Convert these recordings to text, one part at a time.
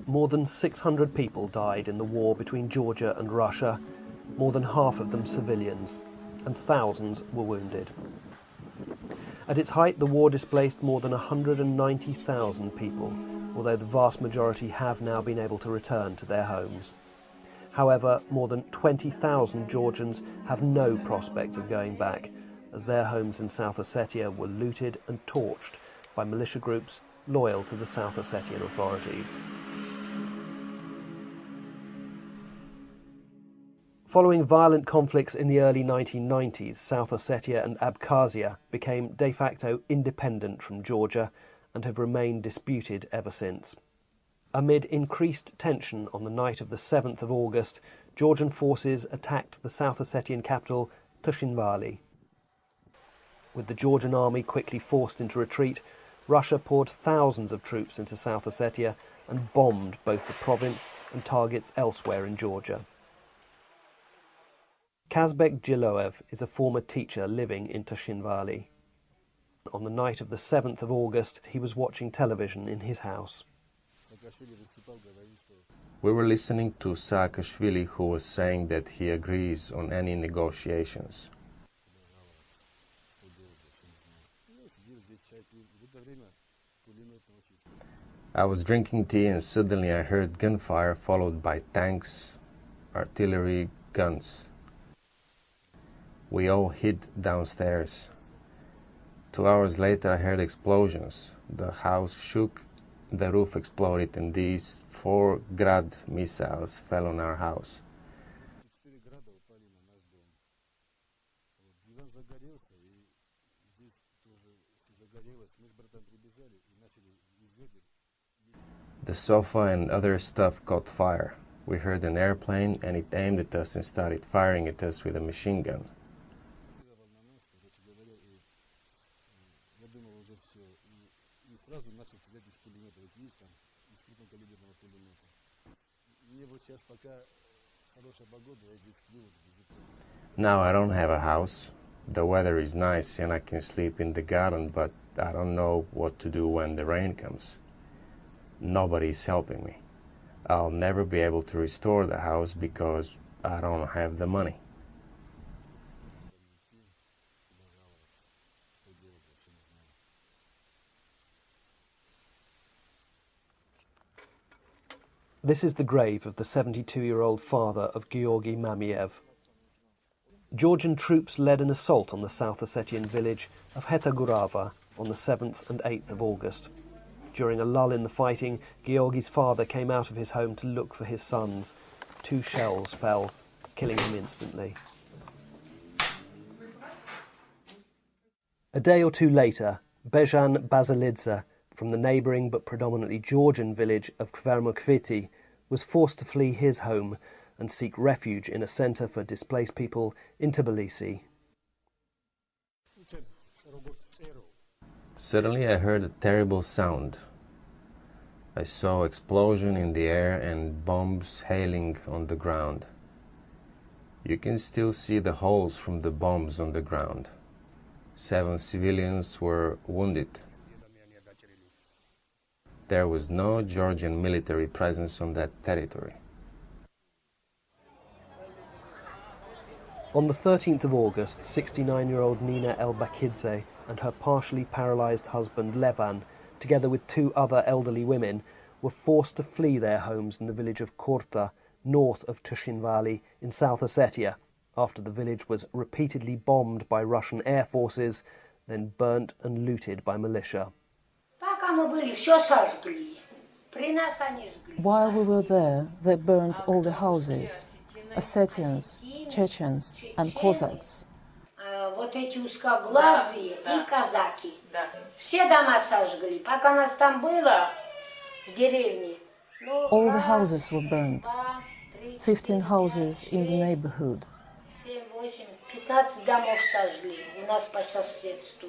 More than 600 people died in the war between Georgia and Russia, more than half of them civilians, and thousands were wounded. At its height, the war displaced more than 190,000 people, although the vast majority have now been able to return to their homes. However, more than 20,000 Georgians have no prospect of going back, as their homes in South Ossetia were looted and torched by militia groups loyal to the South Ossetian authorities. Following violent conflicts in the early 1990s, South Ossetia and Abkhazia became de facto independent from Georgia and have remained disputed ever since. Amid increased tension on the night of the 7th of August, Georgian forces attacked the South Ossetian capital, Tushinvali. With the Georgian army quickly forced into retreat, Russia poured thousands of troops into South Ossetia and bombed both the province and targets elsewhere in Georgia. Kazbek Jiloev is a former teacher living in Tushinvali. On the night of the 7th of August, he was watching television in his house. We were listening to Saakashvili, who was saying that he agrees on any negotiations. I was drinking tea and suddenly I heard gunfire followed by tanks, artillery, guns. We all hid downstairs. 2 hours later I heard explosions. The house shook, the roof exploded, and these 4 Grad missiles fell on our house. The sofa and other stuff caught fire. We heard an airplane and it aimed at us and started firing at us with a machine gun. Now I don't have a house. The weather is nice and I can sleep in the garden, but I don't know what to do when the rain comes. Nobody is helping me. I'll never be able to restore the house because I don't have the money. This is the grave of the 72-year-old father of Georgy Mamiev. Georgian troops led an assault on the South Ossetian village of Hetagurava on the 7th and 8th of August. During a lull in the fighting, Georgy's father came out of his home to look for his sons. 2 shells fell, killing him instantly. A day or two later, Bejan Bazalidze, from the neighbouring but predominantly Georgian village of Kvermokviti, was forced to flee his home and seek refuge in a centre for displaced people in Tbilisi. Suddenly I heard a terrible sound. I saw explosion in the air and bombs hailing on the ground. You can still see the holes from the bombs on the ground. 7 civilians were wounded. There was no Georgian military presence on that territory. On the 13th of August, 69-year-old Nina Elbakidze and her partially paralysed husband Levan, together with 2 other elderly women, were forced to flee their homes in the village of Kurta, north of Tushinvali in South Ossetia, after the village was repeatedly bombed by Russian air forces, then burnt and looted by militia. While we were there, they burned all the houses, Ossetians, Chechens and Cossacks. Вот эти узкоглазые и казаки. Все дома сожгли. Пока нас там было в деревне. All the houses were burned. 15 houses in the neighborhood. 7, 8, 15 домов сожгли у нас по соседству.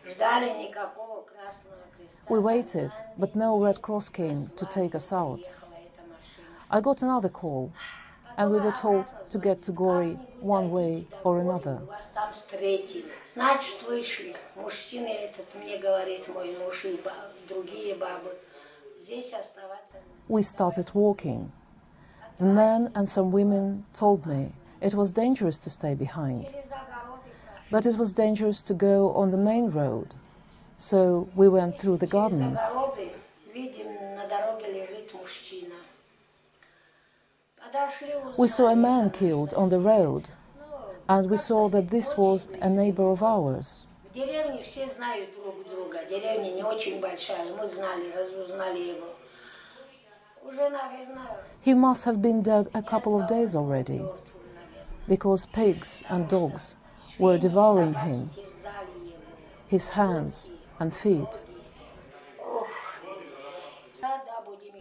Ждали никакого Красного Креста. We waited, but no Red Cross came to take us out. I got another call, and we were told to get to Gori one way or another. Значит, вышли. Мужчины, этот мне говорит, мой муж и другие бабы. We started walking. The men and some women told me it was dangerous to stay behind, but it was dangerous to go on the main road, so we went through the gardens. We saw a man killed on the road, and we saw that this was a neighbor of ours. He must have been dead a couple of days already, because pigs and dogs were devouring him, his hands and feet.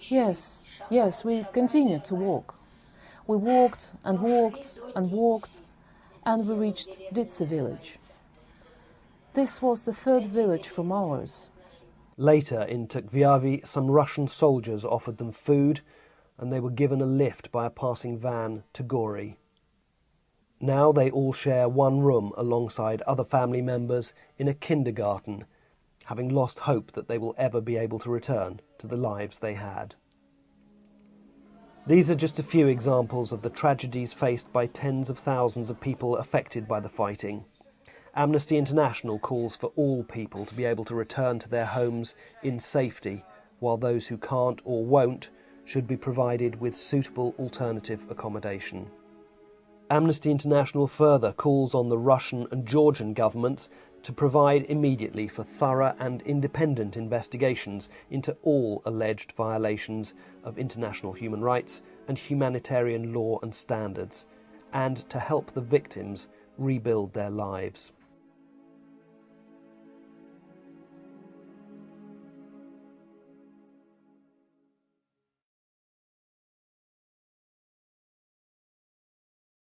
Yes, we continued to walk. We walked and walked and walked, and we reached Ditse village. This was the third village from ours. Later, in Tukviavi, some Russian soldiers offered them food, and they were given a lift by a passing van to Gori. Now they all share one room alongside other family members in a kindergarten, having lost hope that they will ever be able to return to the lives they had. These are just a few examples of the tragedies faced by tens of thousands of people affected by the fighting. Amnesty International calls for all people to be able to return to their homes in safety, while those who can't or won't should be provided with suitable alternative accommodation. Amnesty International further calls on the Russian and Georgian governments to provide immediately for thorough and independent investigations into all alleged violations of international human rights and humanitarian law and standards, and to help the victims rebuild their lives.